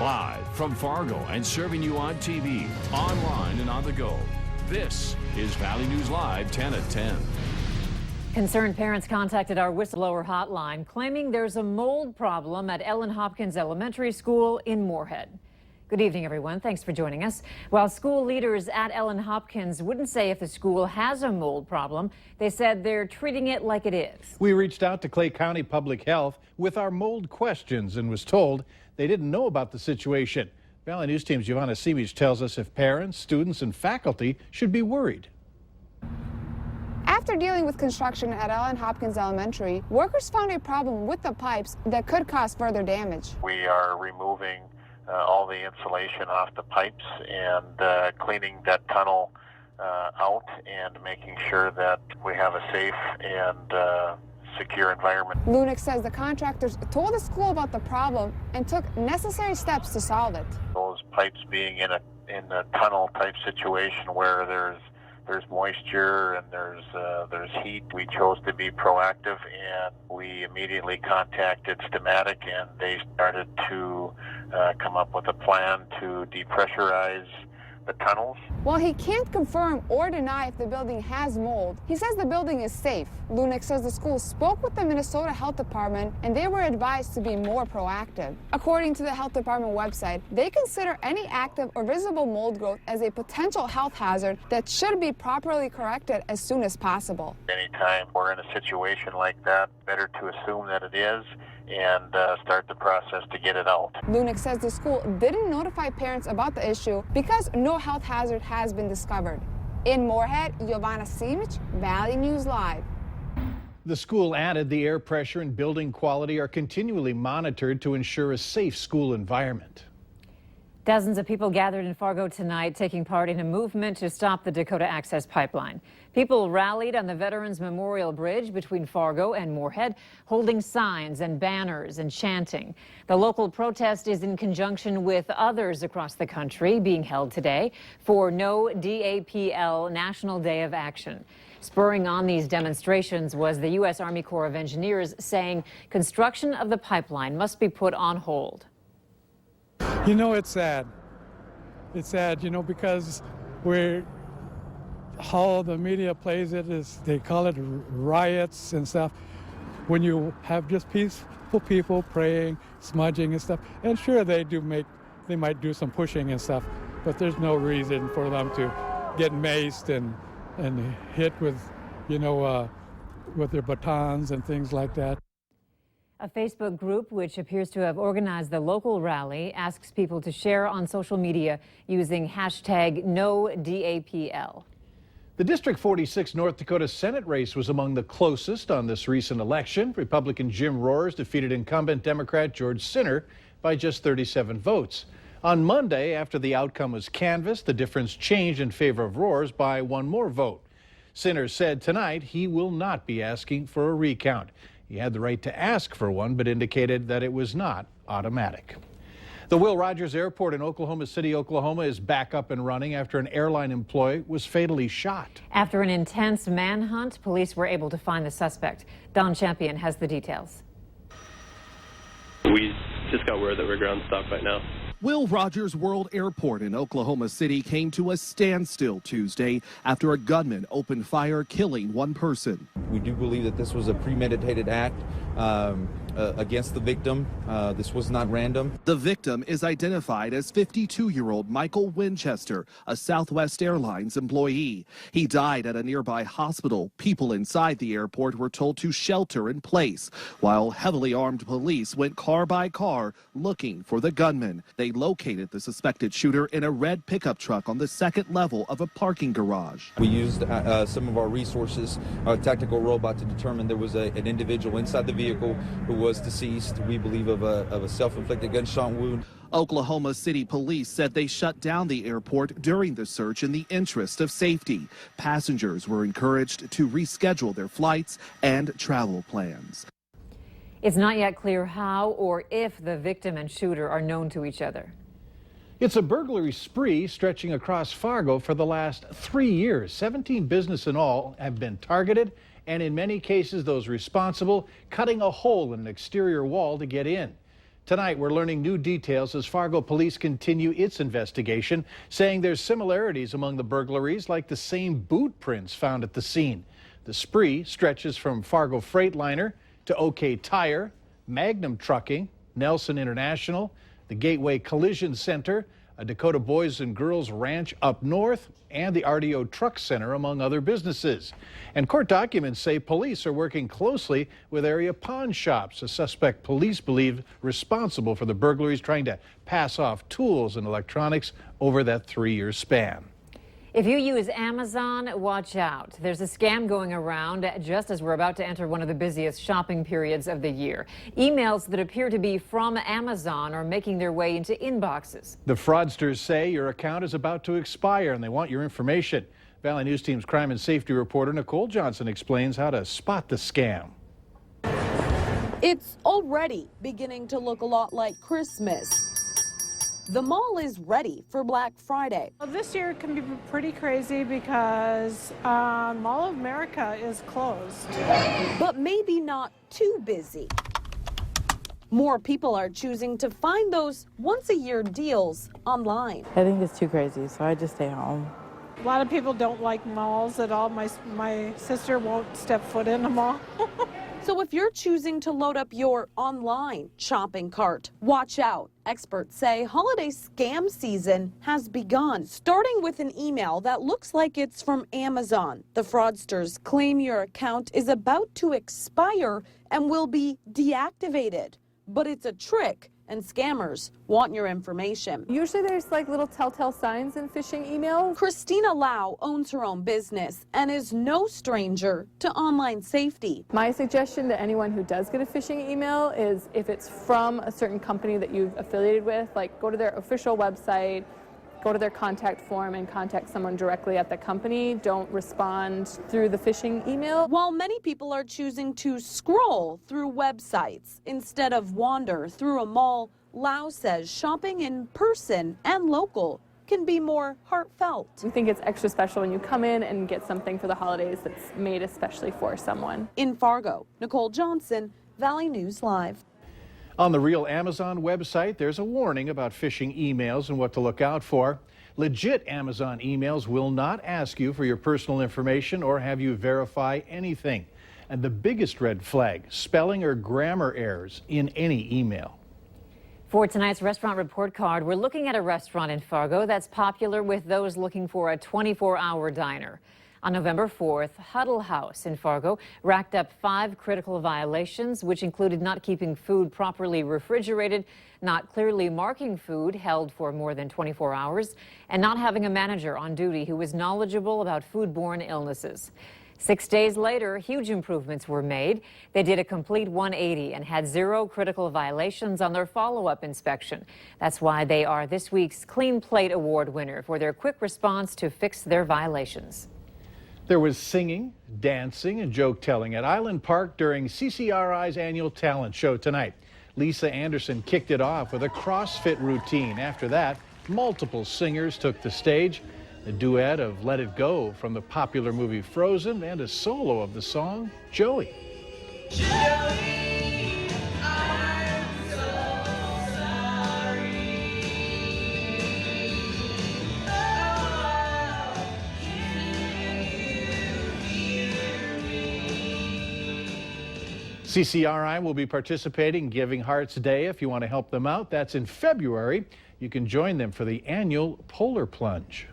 Live from Fargo and serving you on TV, online, and on the go. This is Valley News Live 10 at 10. Concerned parents contacted our whistleblower hotline claiming there's a mold problem at Hopkins Elementary School in Moorhead. Good evening, everyone. Thanks for joining us. While school leaders at Hopkins wouldn't say if the school has a mold problem, they said they're treating it like it is. We reached out to Clay County Public Health with our mold questions and was told they didn't know about the situation. Valley News Team's Giovanna Simic tells us if parents, students, and faculty should be worried. After dealing with construction at Hopkins Elementary, workers found a problem with the pipes that could cause further damage. We are removing all the insulation off the pipes and cleaning that tunnel out and making sure that we have a safe and secure environment. Lunick says the contractors told the school about the problem and took necessary steps to solve it. Those pipes being in a tunnel type situation where there's moisture and there's heat, we chose to be proactive, and we immediately contacted Stematic, and they started to come up with a plan to depressurize the tunnels. While he can't confirm or deny if the building has mold, he says the building is safe. Lunick says the school spoke with the Minnesota Health Department and they were advised to be more proactive. According to the Health Department website, they consider any active or visible mold growth as a potential health hazard that should be properly corrected as soon as possible. Anytime we're in a situation like that, better to assume that it is and start the process to get it out. Lunick says the school didn't notify parents about the issue because no health hazard has been discovered. In Moorhead, Giovanna Simic, Valley News Live. The school added the air pressure and building quality are continually monitored to ensure a safe school environment. Dozens of people gathered in Fargo tonight, taking part in a movement to stop the Dakota Access Pipeline. People rallied on the Veterans Memorial Bridge between Fargo and Moorhead, holding signs and banners and chanting. The local protest is in conjunction with others across the country being held today for No DAPL National Day of Action. Spurring on these demonstrations was the U.S. Army Corps of Engineers saying construction of the pipeline must be put on hold. You know, it's sad. It's sad, you know, because how the media plays it is, they call it riots and stuff. When you have just peaceful people praying, smudging and stuff, and sure they might do some pushing and stuff, but there's no reason for them to get maced and hit with, you know, with their batons and things like that. A Facebook group which appears to have organized the local rally asks people to share on social media using hashtag #NoDAPL. The District 46 North Dakota Senate race was among the closest on this recent election. Republican Jim Rohrs defeated incumbent Democrat George Sinner by just 37 votes. On Monday, after the outcome was canvassed, the difference changed in favor of Rohrs by one more vote. Sinner said tonight he will not be asking for a recount. He had the right to ask for one, but indicated that it was not automatic. The Will Rogers Airport in Oklahoma City, Oklahoma is back up and running after an airline employee was fatally shot. After an intense manhunt, police were able to find the suspect. Don Champion has the details. We just got word that we're ground stop right now. Will Rogers World Airport in Oklahoma City came to a standstill Tuesday after a gunman opened fire, killing one person. We do believe that this was a premeditated act against the victim. This was not random. The victim is identified as 52-year-old Michael Winchester, a Southwest Airlines employee. He died at a nearby hospital. People inside the airport were told to shelter in place, while heavily armed police went car by car looking for the gunman. They located the suspected shooter in a red pickup truck on the second level of a parking garage. We used some of our resources, our tactical robot, to determine there was an individual inside the vehicle who was deceased, we believe, of a self-inflicted gunshot wound. Oklahoma City police said they shut down the airport during the search in the interest of safety. Passengers were encouraged to reschedule their flights and travel plans. It's not yet clear how or if the victim and shooter are known to each other. It's a burglary spree stretching across Fargo for the last 3 years. 17 businesses in all have been targeted, and in many cases, those responsible cutting a hole in an exterior wall to get in. Tonight, we're learning new details as Fargo police continue its investigation, saying there's similarities among the burglaries, like the same boot prints found at the scene. The spree stretches from Fargo Freightliner to OK Tire, Magnum Trucking, Nelson International, the Gateway Collision Center, a Dakota Boys and Girls Ranch up north, and the RDO Truck Center, among other businesses. And court documents say police are working closely with area pawn shops, a suspect police believe responsible for the burglaries, trying to pass off tools and electronics over that 3-year span. If you use Amazon, watch out. There's a scam going around just as we're about to enter one of the busiest shopping periods of the year. Emails that appear to be from Amazon are making their way into inboxes. The fraudsters say your account is about to expire and they want your information. Valley News Team's crime and safety reporter Nicole Johnson explains how to spot the scam. It's already beginning to look a lot like Christmas. The mall is ready for Black Friday. Well, this year can be pretty crazy because Mall of America is closed. But maybe not too busy. More people are choosing to find those once-a-year deals online. I think it's too crazy, so I just stay home. A lot of people don't like malls at all. My sister won't step foot in a mall. So if you're choosing to load up your online shopping cart, watch out. Experts say holiday scam season has begun, starting with an email that looks like it's from Amazon. The fraudsters claim your account is about to expire and will be deactivated. But it's a trick, and scammers want your information. Usually there's like little telltale signs in phishing emails. Christina Lau owns her own business and is no stranger to online safety. My suggestion to anyone who does get a phishing email is if it's from a certain company that you've affiliated with, like go to their official website, go to their contact form and contact someone directly at the company. Don't respond through the phishing email. While many people are choosing to scroll through websites instead of wander through a mall, Lau says shopping in person and local can be more heartfelt. We think it's extra special when you come in and get something for the holidays that's made especially for someone. In Fargo, Nicole Johnson, Valley News Live. On the Real Amazon website, there's a warning about phishing emails and what to look out for. Legit Amazon emails will not ask you for your personal information or have you verify anything. And the biggest red flag, spelling or grammar errors in any email. For tonight's restaurant report card, we're looking at a restaurant in Fargo that's popular with those looking for a 24-hour diner. On November 4th, Huddle House in Fargo racked up 5 critical violations, which included not keeping food properly refrigerated, not clearly marking food held for more than 24 hours, and not having a manager on duty who was knowledgeable about foodborne illnesses. 6 days later, huge improvements were made. They did a complete 180 and had 0 critical violations on their follow-up inspection. That's why they are this week's Clean Plate Award winner for their quick response to fix their violations. There was singing, dancing, and joke-telling at Island Park during CCRI's annual talent show tonight. Lisa Anderson kicked it off with a CrossFit routine. After that, multiple singers took the stage. A duet of Let It Go from the popular movie Frozen and a solo of the song Joey. Joey, I'm so sorry. CCRI will be participating Giving Hearts Day. If you want to help them out, that's in February. You can join them for the annual Polar Plunge.